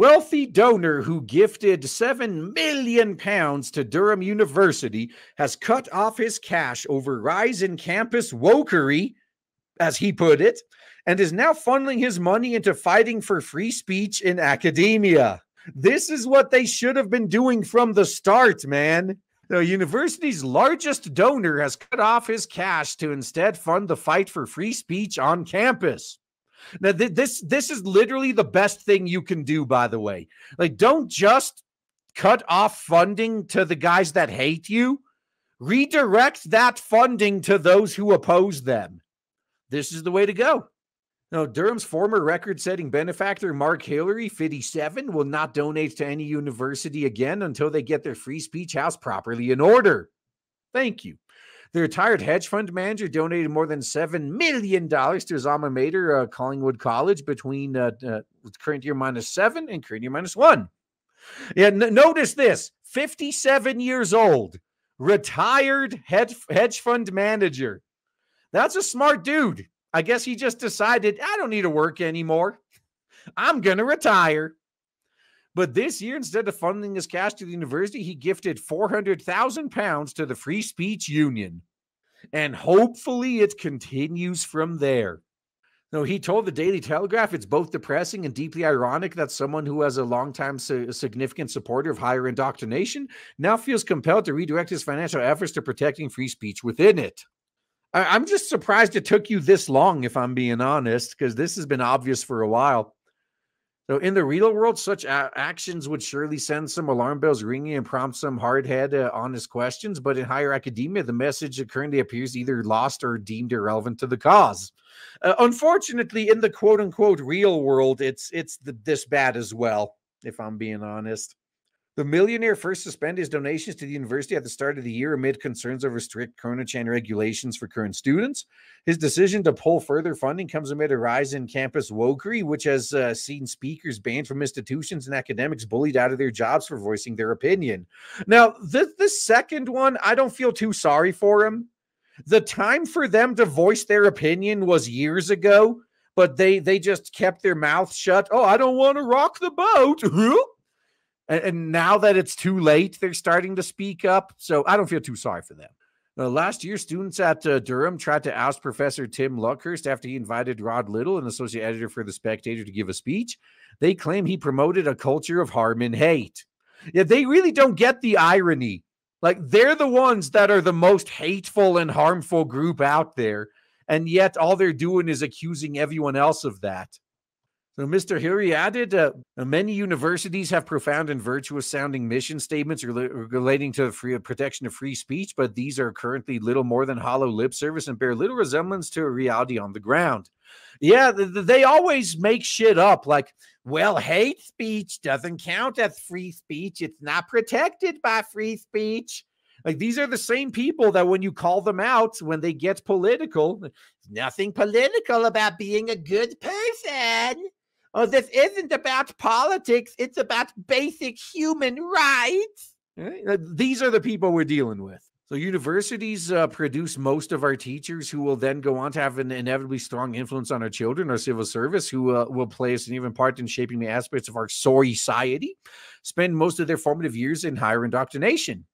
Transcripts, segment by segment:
wealthy donor who gifted £7 million to Durham University has cut off his cash over rise in campus wokery, as he put it, and is now funneling his money into fighting for free speech in academia. This is what they should have been doing from the start, man. The university's largest donor has cut off his cash to instead fund the fight for free speech on campus. Now, this is literally the best thing you can do, by the way. Like, don't just cut off funding to the guys that hate you. Redirect that funding to those who oppose them. This is the way to go. Now, Durham's former record-setting benefactor, Mark Hillary, 57, will not donate to any university again until they get their free speech house properly in order. Thank you. The retired hedge fund manager donated more than $7 million to his alma mater, Collingwood College, between current year -7 and current year -1. Yeah, notice this, 57 years old, retired hedge fund manager. That's a smart dude. I guess he just decided, I don't need to work anymore. I'm going to retire. But this year, instead of funding his cash to the university, he gifted £400,000 to the Free Speech Union. And hopefully it continues from there. No, he told the Daily Telegraph it's both depressing and deeply ironic that someone who has a longtime significant supporter of higher indoctrination now feels compelled to redirect his financial efforts to protecting free speech within it. I'm just surprised it took you this long, if I'm being honest, because this has been obvious for a while. So in the real world, such actions would surely send some alarm bells ringing and prompt some hard-head, honest questions. But in higher academia, the message currently appears either lost or deemed irrelevant to the cause. Unfortunately, in the quote-unquote real world, it's this bad as well, if I'm being honest. The millionaire first suspended his donations to the university at the start of the year amid concerns over strict Corona-Chan regulations for current students. His decision to pull further funding comes amid a rise in campus wokery, which has seen speakers banned from institutions and academics bullied out of their jobs for voicing their opinion. Now, this second one, I don't feel too sorry for him. The time for them to voice their opinion was years ago, but they just kept their mouth shut. Oh, I don't want to rock the boat. And now that it's too late, they're starting to speak up. So I don't feel too sorry for them. Last year, students at Durham tried to oust Professor Tim Luckhurst after he invited Rod Little, an associate editor for The Spectator, to give a speech. They claim he promoted a culture of harm and hate. Yeah, they really don't get the irony. Like, they're the ones that are the most hateful and harmful group out there. And yet all they're doing is accusing everyone else of that. So Mr. Hillary added, many universities have profound and virtuous sounding mission statements relating to the protection of free speech, but these are currently little more than hollow lip service and bear little resemblance to a reality on the ground. Yeah, they always make shit up like, well, hate speech doesn't count as free speech. It's not protected by free speech. Like, these are the same people that when you call them out, when they get political, nothing political about being a good person. Oh, this isn't about politics. It's about basic human rights. Right? These are the people we're dealing with. So universities produce most of our teachers who will then go on to have an inevitably strong influence on our children, our civil service, who will play a significant part in shaping the aspects of our society, spend most of their formative years in higher indoctrination.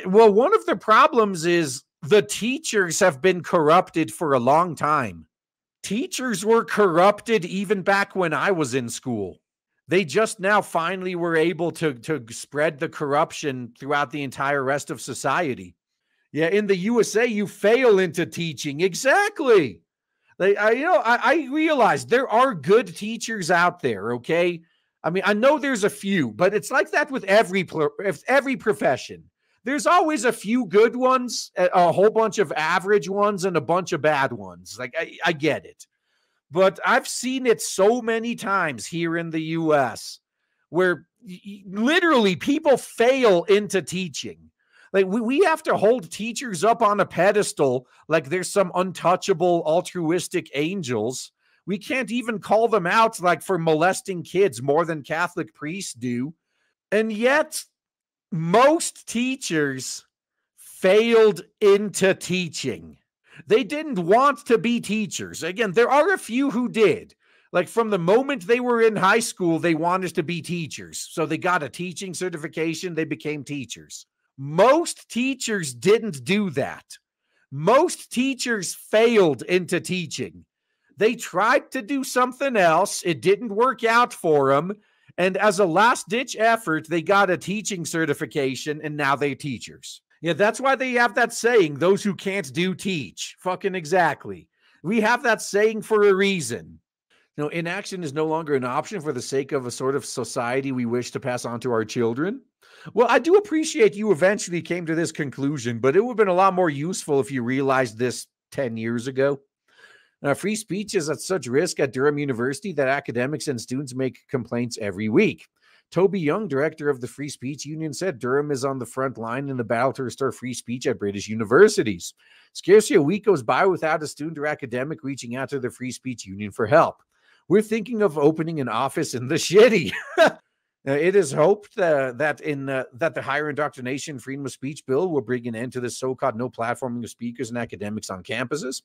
Well, one of the problems is the teachers have been corrupted for a long time. Teachers were corrupted even back when I was in school. They just now finally were able to spread the corruption throughout the entire rest of society. Yeah, in the USA, you fail into teaching. Exactly. I realize there are good teachers out there, okay? I mean, I know there's a few, but it's like that with every profession. There's always a few good ones, a whole bunch of average ones, and a bunch of bad ones. Like, I get it. But I've seen it so many times here in the U.S. where literally people fail into teaching. Like, we have to hold teachers up on a pedestal like there's some untouchable altruistic angels. We can't even call them out like for molesting kids more than Catholic priests do. And yet most teachers failed into teaching. They didn't want to be teachers. Again, there are a few who did, Like from the moment they were in high school, they wanted to be teachers. So they got a teaching certification. They became teachers. Most teachers didn't do that. Most teachers failed into teaching. They tried to do something else. It didn't work out for them. And as a last ditch effort, they got a teaching certification and now they're teachers. Yeah, that's why they have that saying, those who can't do teach. Fucking exactly. We have that saying for a reason. You know, inaction is no longer an option for the sake of a sort of society we wish to pass on to our children. Well, I do appreciate you eventually came to this conclusion, but it would have been a lot more useful if you realized this 10 years ago. Free speech is at such risk at Durham University that academics and students make complaints every week. Toby Young, director of the Free Speech Union, said Durham is on the front line in the battle to restore free speech at British universities. Scarcely a week goes by without a student or academic reaching out to the Free Speech Union for help. We're thinking of opening an office in the shitty. It is hoped that the higher indoctrination freedom of speech bill will bring an end to this so-called no platforming of speakers and academics on campuses.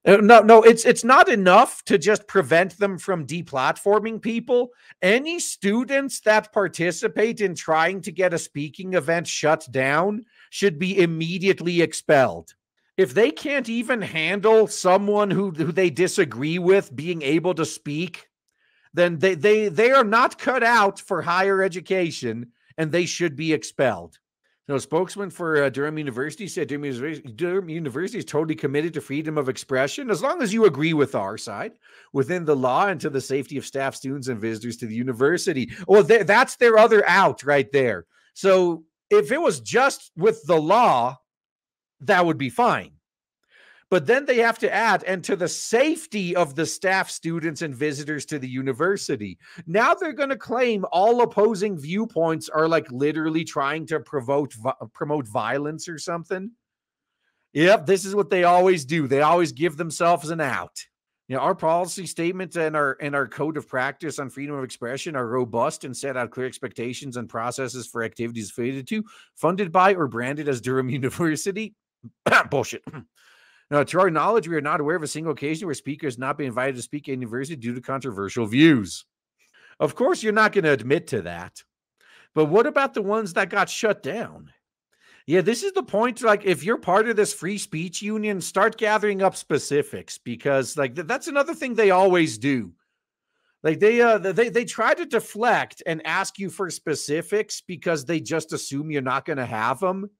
No, it's not enough to just prevent them from deplatforming people. Any students that participate in trying to get a speaking event shut down should be immediately expelled. If they can't even handle someone who they disagree with being able to speak, then they are not cut out for higher education and they should be expelled. No, spokesman for Durham University said Durham University is totally committed to freedom of expression as long as you agree with our side within the law and to the safety of staff, students, and visitors to the university. Well, that's their other out right there. So if it was just with the law, that would be fine. But then they have to add, and to the safety of the staff, students, and visitors to the university. Now they're going to claim all opposing viewpoints are like literally trying to promote violence or something. Yep, this is what they always do. They always give themselves an out. You know, our policy statement and our code of practice on freedom of expression are robust and set out clear expectations and processes for activities affiliated to, funded by, or branded as Durham University. Bullshit. Now, to our knowledge, we are not aware of a single occasion where speakers not been invited to speak at university due to controversial views. Of course, you're not going to admit to that. But what about the ones that got shut down? Yeah, this is the point. Like, if you're part of this free speech union, start gathering up specifics, because like that's another thing they always do. Like they try to deflect and ask you for specifics because they just assume you're not going to have them.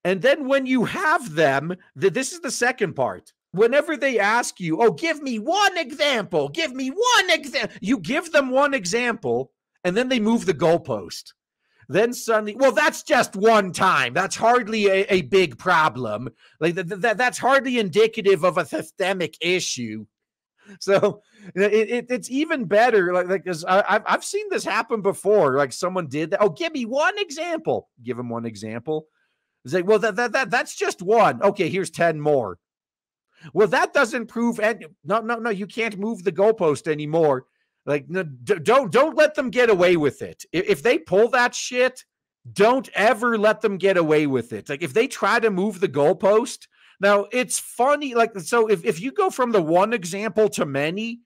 And then when you have them, this is the second part. Whenever they ask you, oh, give me one example, you give them one example, and then they move the goalpost. Then suddenly, well, that's just one time. That's hardly a big problem. Like that's hardly indicative of a systemic issue. So it's even better. Like because I've seen this happen before. Like someone did that. Oh, give me one example. Give them one example. It's like, well, that's just one. Okay, here's 10 more. Well, that doesn't prove. No, you can't move the goalpost anymore. Like, no, don't let them get away with it. If they pull that shit, don't ever let them get away with it. Like, if they try to move the goalpost, now it's funny. Like, so if you go from the one example to many,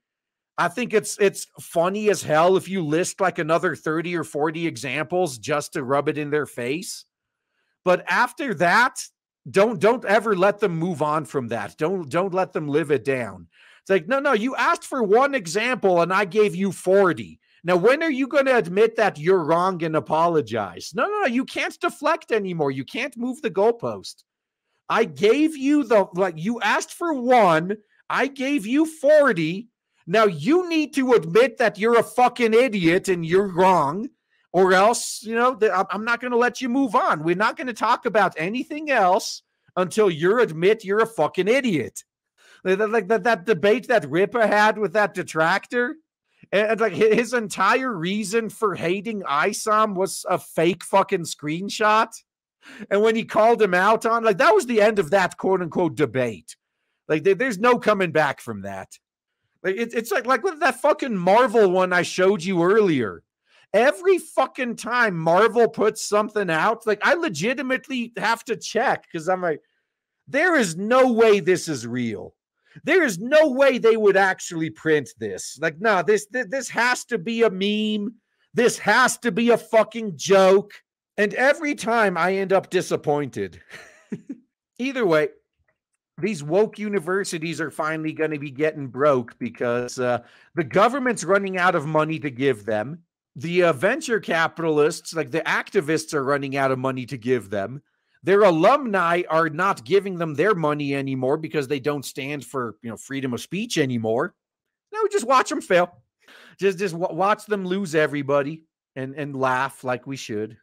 I think it's funny as hell if you list like another 30 or 40 examples just to rub it in their face. But after that, don't ever let them move on from that. Don't let them live it down. It's like, no, you asked for one example and I gave you 40. Now, when are you going to admit that you're wrong and apologize? No, you can't deflect anymore. You can't move the goalpost. I gave you you asked for one. I gave you 40. Now you need to admit that you're a fucking idiot and you're wrong. Or else, I'm not going to let you move on. We're not going to talk about anything else until you admit you're a fucking idiot. Like that debate that Ripa had with that detractor. And like his entire reason for hating ISOM was a fake fucking screenshot. And when he called him out on, like, that was the end of that quote unquote debate. Like there's no coming back from that. Like it's like that fucking Marvel one I showed you earlier. Every fucking time Marvel puts something out, like I legitimately have to check because I'm like, there is no way this is real. There's no way they would actually print this. Like, no, this has to be a meme. This has to be a fucking joke. And every time I end up disappointed. Either way, these woke universities are finally going to be getting broke because the government's running out of money to give them. The venture capitalists, like the activists, are running out of money to give them. Their alumni are not giving them their money anymore because they don't stand for, freedom of speech anymore. No, just watch them fail. Just watch them lose everybody and laugh like we should.